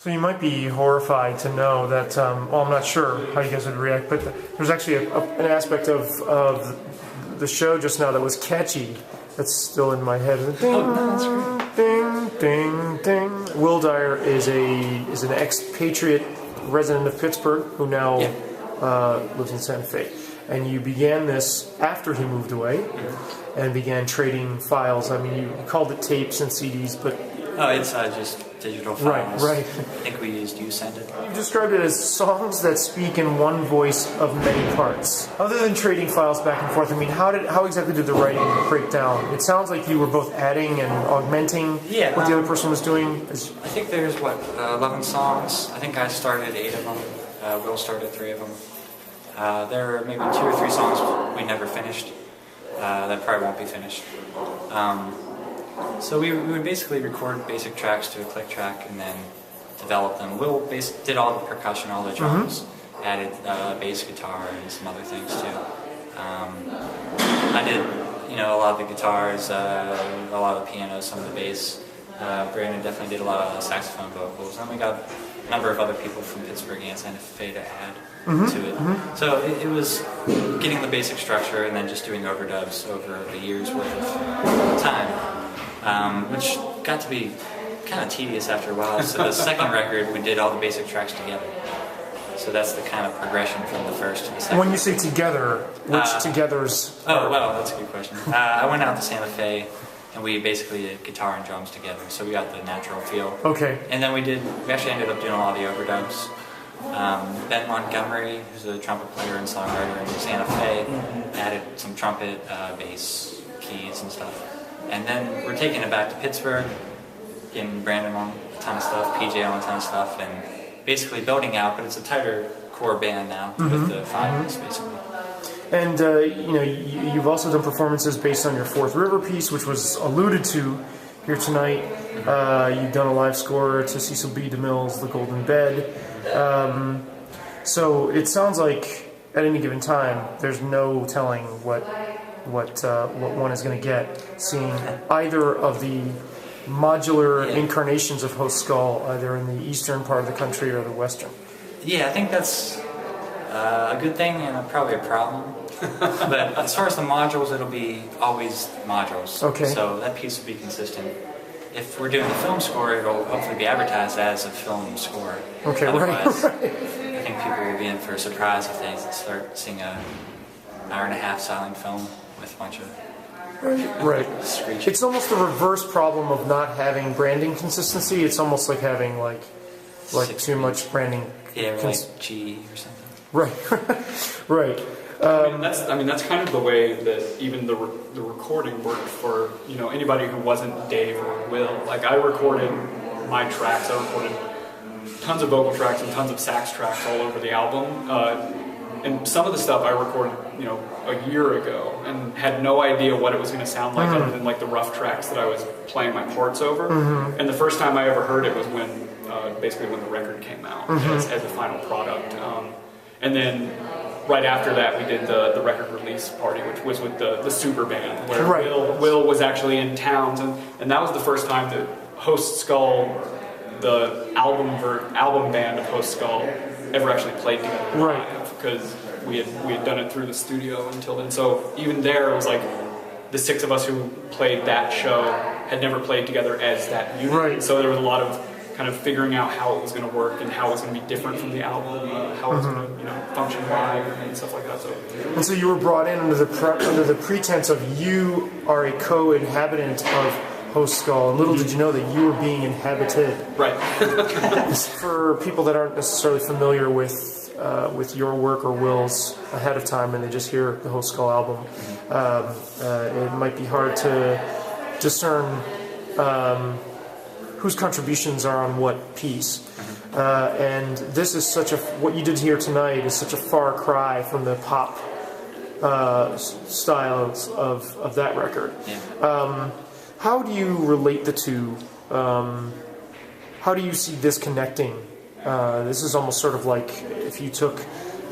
So you might be horrified to know that, well, I'm not sure how you guys would react, but there's actually an aspect of the show just now that was catchy. That's still in my head. Ding, ding, ding, ding. Will Dyar is an expatriate resident of Pittsburgh who now lives in Santa Fe. And you began this after he moved away and began trading files. I mean, you called it tapes and CDs, but... Oh, it's just digital files. Right. I think we used YouSend it. You described it as songs that speak in one voice of many parts. Other than trading files back and forth, I mean, how exactly did the writing break down? It sounds like you were both adding and augmenting what the other person was doing. I think there's, 11 songs. I think I started 8 of them. Will started 3 of them. There are maybe 2 or 3 songs we never finished. That probably won't be finished. So we would basically record basic tracks to a click track and then develop them. Will did all the percussion, all the drums, added bass guitar and some other things too. I did, a lot of the guitars, a lot of the piano, some of the bass. Brandon definitely did a lot of saxophone vocals. And we got a number of other people from Pittsburgh and Santa Fe to add to it. So it was getting the basic structure and then just doing overdubs over the years worth of time. Which got to be kind of tedious after a while. So the second record, we did all the basic tracks together. So that's the kind of progression from the first to the second. When you say together, which togethers? Oh, well, that's a good question. I went out to Santa Fe, and we basically did guitar and drums together. So we got the natural feel. Okay. And then we actually ended up doing a lot of the overdubs. Ben Montgomery, who's a trumpet player and songwriter in Santa Fe, added some trumpet, bass, keys, and stuff. And then we're taking it back to Pittsburgh, getting Brandon on a ton of stuff, PJ on a ton of stuff, and basically building out, but it's a tighter core band now with the 5 of us, basically. And, you've also done performances based on your Fourth River piece, which was alluded to here tonight. You've done a live score to Cecil B. DeMille's The Golden Bed. So it sounds like at any given time, there's no telling what one is going to get, seeing either of the modular incarnations of Host Skull, either in the eastern part of the country or the western. Yeah, I think that's a good thing and probably a problem. But as far as the modules, it'll be always modules. Okay. So that piece will be consistent. If we're doing the film score, it'll hopefully be advertised as a film score. Okay, otherwise, right. I think people will be in for a surprise if they start seeing an hour-and-a-half silent film with a bunch of screeching. It's almost the reverse problem of not having branding consistency. It's almost like having like too much branding. Yeah, like G or something. Right, right. That's kind of the way that even the recording worked for anybody who wasn't Dave or Will. Like I recorded my tracks. I recorded tons of vocal tracks and tons of sax tracks all over the album. And some of the stuff I recorded, a year ago, and had no idea what it was going to sound like, other than like the rough tracks that I was playing my parts over. And the first time I ever heard it was when, basically when the record came out as a final product. And then right after that, we did the record release party, which was with the super band, where Will was actually in towns, and that was the first time that Host Skull, the album band of Host Skull, ever actually played together live, because we had done it through the studio until then. So even there, it was like the 6 of us who played that show had never played together as that unit. Right. So there was a lot of kind of figuring out how it was going to work and how it was going to be different from the album, how it was going to function live and stuff like that. And so you were brought in under the pretense of you are a co-inhabitant of Host Skull, and little did you know that you were being inhabited. Right. For people that aren't necessarily familiar with your work or Will's ahead of time, and they just hear the Host Skull album, it might be hard to discern whose contributions are on what piece. And this is what you did here tonight is such a far cry from the pop styles of that record. How do you relate the two? How do you see this connecting? This is almost sort of like if you took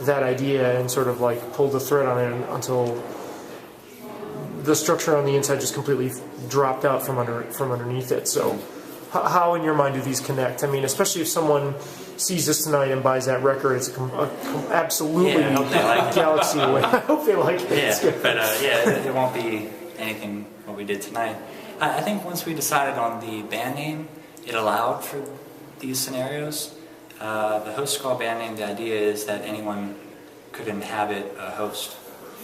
that idea and sort of like pulled the thread on it until the structure on the inside just completely dropped out from underneath it. So how in your mind do these connect? I mean, especially if someone sees this tonight and buys that record, it's absolutely I hope they like it. galaxy away. I hope they like it. Yeah, but it won't be anything what we did tonight. I think once we decided on the band name, it allowed for these scenarios. The host skull band name, the idea is that anyone could inhabit a host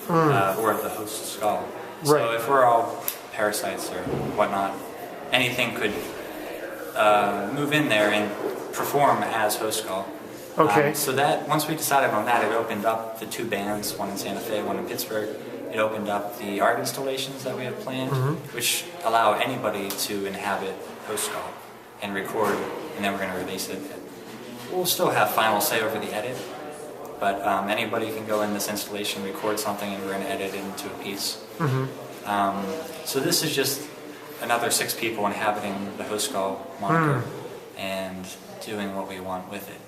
or the host skull. So Right. if we're all parasites or whatnot, anything could move in there and perform as host skull. Okay. So that once we decided on that, it opened up the 2 bands, one in Santa Fe, one in Pittsburgh. It opened up the art installations that we have planned, which allow anybody to inhabit host skull and record, and then we're going to release it. We'll still have final say over the edit, but anybody can go in this installation, record something, and we're going to edit it into a piece. So this is just another 6 people inhabiting the host skull moniker and doing what we want with it.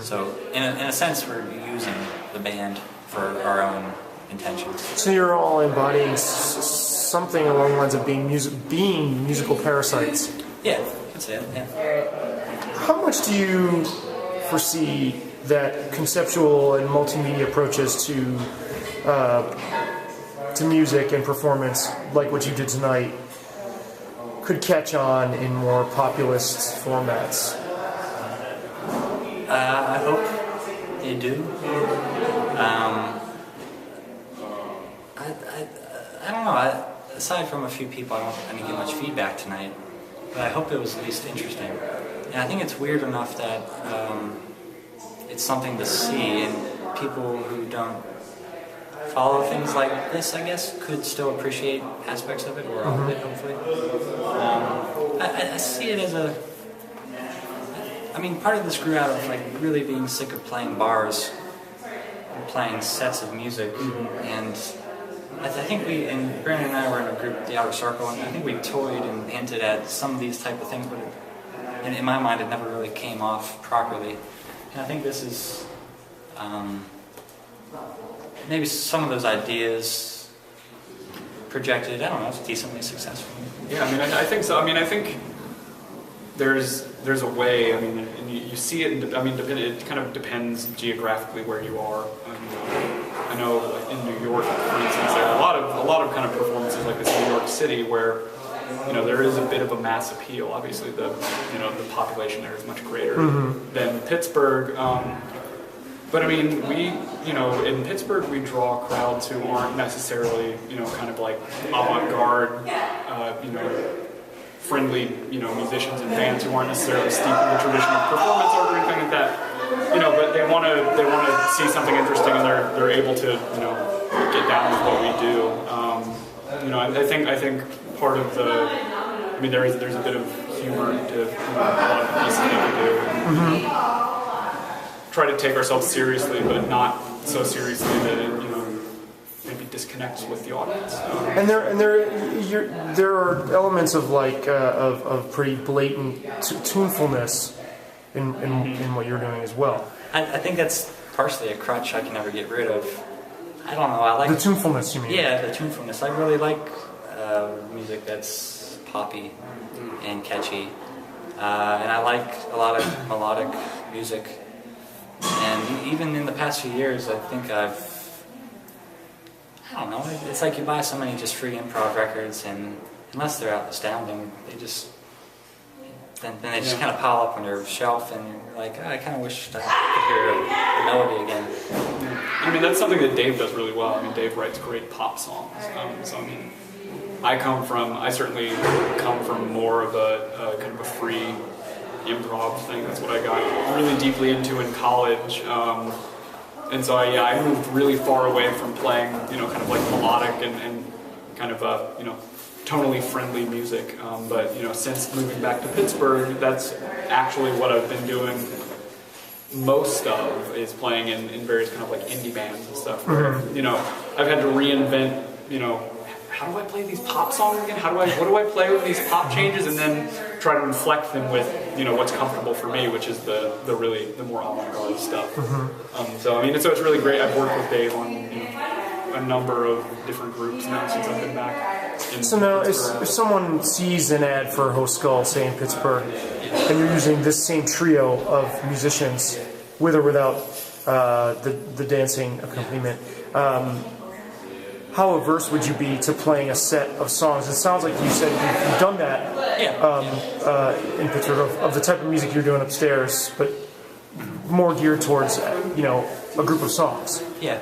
So in a sense, we're using the band for our own intentions. So you're all embodying something along the lines of being musical parasites. Yeah, that's it. Yeah. How much do you foresee that conceptual and multimedia approaches to music and performance, like what you did tonight, could catch on in more populist formats? I hope they do. I don't know. Aside from a few people, I didn't get much feedback tonight, but I hope it was at least interesting. And I think it's weird enough that it's something to see, and people who don't follow things like this, I guess, could still appreciate aspects of it, or all of it, hopefully. I see it as part of this grew out of like really being sick of playing bars and playing sets of music, and I think Brandon and I were in a group, The Outer Circle, and I think we toyed and hinted at some of these type of things, but in my mind it never really came off properly. And I think this is maybe some of those ideas projected, I don't know, decently successful. Yeah, I think so. I think there's a way. And you see it. It kind of depends geographically where you are. I know in New York, for instance, there are a lot of kind of performances like this in New York City where there is a bit of a mass appeal. Obviously, the population there is much greater than Pittsburgh. But we in Pittsburgh we draw crowds who aren't necessarily kind of like avant-garde friendly musicians and bands who aren't necessarily steeped in the tradition of performance art or anything like that. But they want to see something interesting, and they're able to get down with what we do. I think part of there's a bit of humor to a lot of the pieces that we do. Try to take ourselves seriously, but not so seriously that it maybe disconnects with the audience. And there are elements of of pretty blatant tunefulness in what you're doing as well. I think that's partially a crutch I can never get rid of. I don't know. I like the tunefulness. You mean? Yeah, the tunefulness. I really like music that's poppy and catchy, and I like a lot of melodic music. And even in the past few years, I think I don't know, it's like you buy so many just free improv records, and unless they're astounding, they just kind of pile up on your shelf, and you're like, I kind of wish I could hear a melody again. That's something that Dave does really well. Dave writes great pop songs. I certainly come from more of a kind of a free improv thing. That's what I got really deeply into in college. And so I moved really far away from playing, kind of like melodic and kind of tonally friendly music. But since moving back to Pittsburgh, that's actually what I've been doing most of, is playing in various kind of like indie bands and stuff. Where I've had to reinvent, how do I play these pop songs again? What do I play with these pop changes, and then try to inflect them with what's comfortable for me, which is the more avant-garde stuff. So it's really great. I've worked with Dave on a number of different groups now since I've been back. So now, if someone sees an ad for Host Skull, say in Pittsburgh, and you're using this same trio of musicians, with or without the dancing accompaniment, how averse would you be to playing a set of songs? It sounds like you said you've done that in Pittsburgh, of the type of music you're doing upstairs, but more geared towards, a group of songs. Yeah.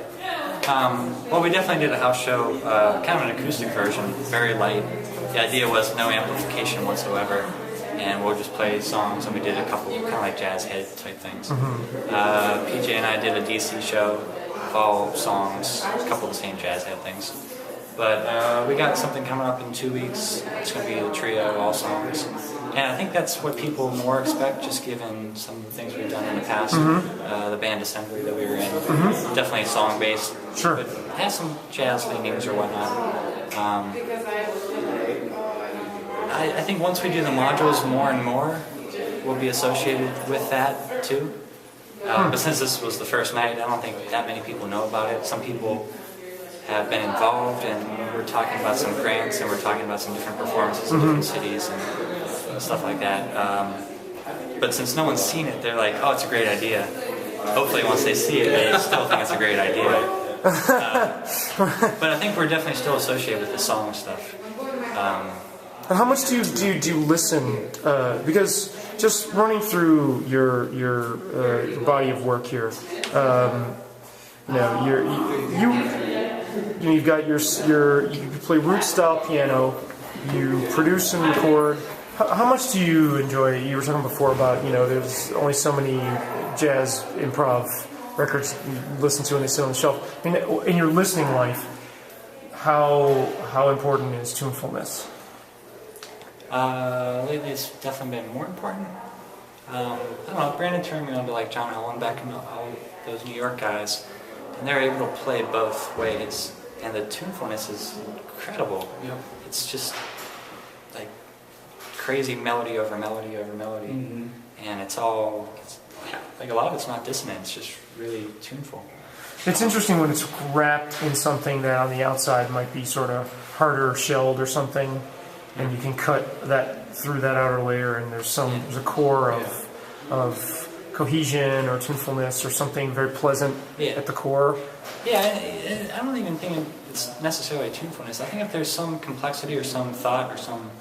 Well, we definitely did a house show, kind of an acoustic version, very light. The idea was no amplification whatsoever, and we'll just play songs, and we did a couple kind of like jazz head type things. PJ and I did a DC show, all songs, a couple of the same jazz head things. But we got something coming up in 2 weeks. It's going to be a trio, all songs. And I think that's what people more expect, just given some of the things we've done in the past. The band assembly that we were in, definitely song-based. Sure. But it has some jazz leanings or whatnot. I think once we do the modules more and more, we'll be associated with that too. But since this was the first night, I don't think that many people know about it. Some people have been involved, and we're talking about some grants, and we're talking about some different performances in different cities and stuff like that. But since no one's seen it, they're like, oh, it's a great idea. Hopefully once they see it, they still think it's a great idea. But I think we're definitely still associated with the song stuff. How much do you listen? Because just running through your body of work here, you've got you play root style piano, you produce and record. How much do you enjoy? You were talking before about there's only so many jazz improv records you listen to and they sit on the shelf. I mean, in your listening life, how important is tunefulness? Lately it's definitely been more important. I don't know, Brandon turned me on to like John Hollenbeck and all those New York guys, and they're able to play both ways, and the tunefulness is incredible. It's just like crazy melody over melody over melody, and it's like a lot of it's not dissonant, it's just really tuneful. It's interesting when it's wrapped in something that on the outside might be sort of harder shelled or something, and you can cut that through that outer layer, and there's a core of cohesion or tunefulness or something very pleasant at the core. Yeah, I don't even think it's necessarily tunefulness. I think if there's some complexity or some thought or some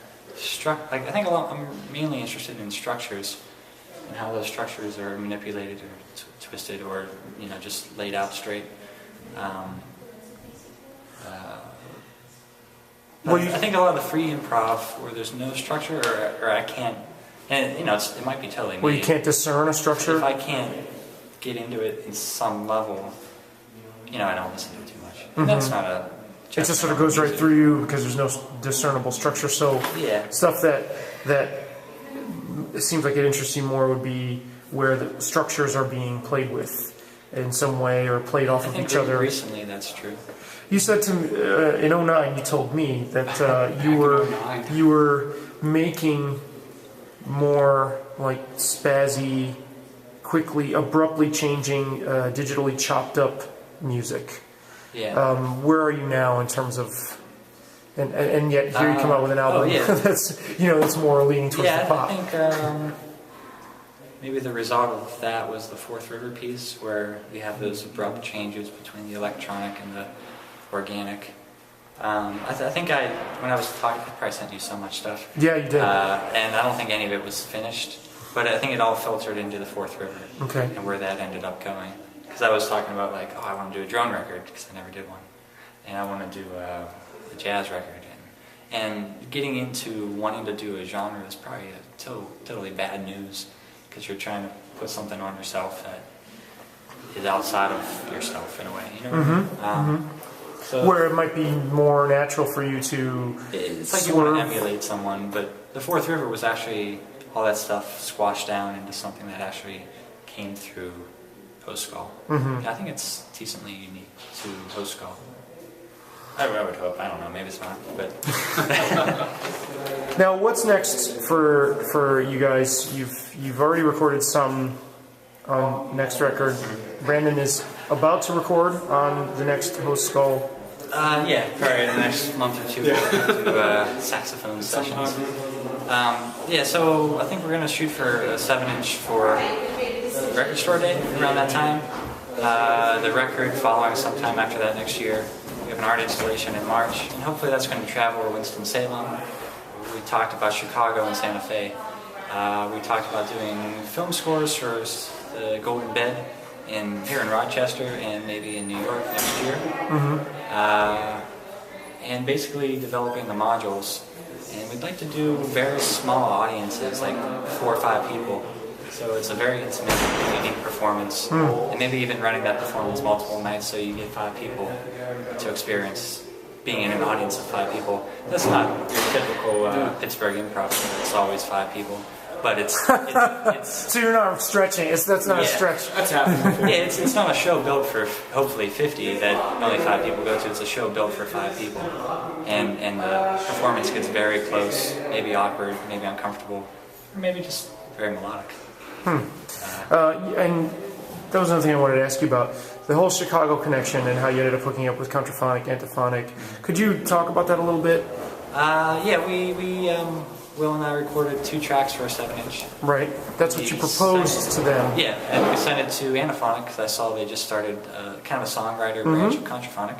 I'm mainly interested in structures and how those structures are manipulated or twisted or just laid out straight. I think a lot of the free improv where there's no structure or I can't, and it might be totally me. Well, you can't discern a structure? If I can't get into it in some level, I don't listen to it too much. And that's not a... It just sort of goes right through you because there's no discernible structure. So stuff that it seems like it interests you more would be where the structures are being played with in some way or played off of each other. Recently, that's true. You said to me, in 2009, you told me that you were making more like spazzy, quickly, abruptly changing, digitally chopped up music. Yeah. Where are you now in terms of, and yet here you come out with an album that's more leaning towards the pop. I think maybe the result of that was the Fourth River piece, where we have those abrupt changes between the electronic and the organic. I think when I was talking, I probably sent you so much stuff. Yeah, you did. And I don't think any of it was finished, but I think it all filtered into the Fourth River. Okay. And where that ended up going. Because I was talking about I want to do a drone record, because I never did one. And I want to do a jazz record. And getting into wanting to do a genre is probably totally bad news, because you're trying to put something on yourself that is outside of yourself in a way. So where it might be more natural for you to it's like you want to emulate someone, but the Fourth River was actually all that stuff squashed down into something that actually came through Host Skull. I think it's decently unique to Host Skull. I would hope. I don't know. Maybe it's not. But now, what's next for you guys? You've already recorded some on next record. Brandon is about to record on the next Host Skull Yeah, probably in the next month or two we'll do saxophone sessions. Yeah, so I think we're gonna shoot for a 7-inch for record store day around that time. The record following sometime after that next year. We have an art installation in March, and hopefully that's going to travel to Winston-Salem. We talked about Chicago and Santa Fe. We talked about doing film scores for the Golden Bed here in Rochester and maybe in New York next year. And basically developing the modules. And we'd like to do very small audiences, like 4 or 5 people. So it's a very intimate, unique performance. And maybe even running that performance multiple nights so you get 5 people to experience being in an audience of 5 people. That's not your typical Pittsburgh improv. It's always 5 people. But it's So you're not stretching. That's not a stretch. That's happening. Yeah, it's not a show built for hopefully 50 that only 5 people go to. It's a show built for 5 people. And the performance gets very close, maybe awkward, maybe uncomfortable, or maybe just very melodic. And that was another thing I wanted to ask you about. The whole Chicago connection and how you ended up hooking up with contraphonic, antiphonic. Could you talk about that a little bit? Yeah, we Will and I recorded 2 tracks for a 7-inch. Right. That's what you proposed to them. Yeah, and we sent it to Antiphonic because I saw they just started kind of a songwriter branch of contraphonic.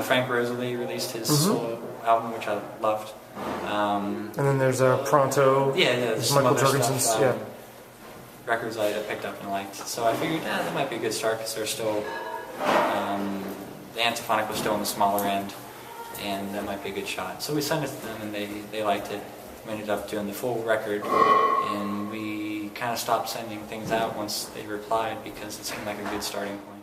Frank Rosalie released his solo album, which I loved. And then there's Pronto. Yeah, there's Michael some other Jorgensen's. stuff, Yeah. records I picked up and liked. So I figured, that might be a good start because they're still, the Antiphonic was still on the smaller end, and that might be a good shot. So we sent it to them, and they liked it. We ended up doing the full record, and we kind of stopped sending things out once they replied because it seemed like a good starting point.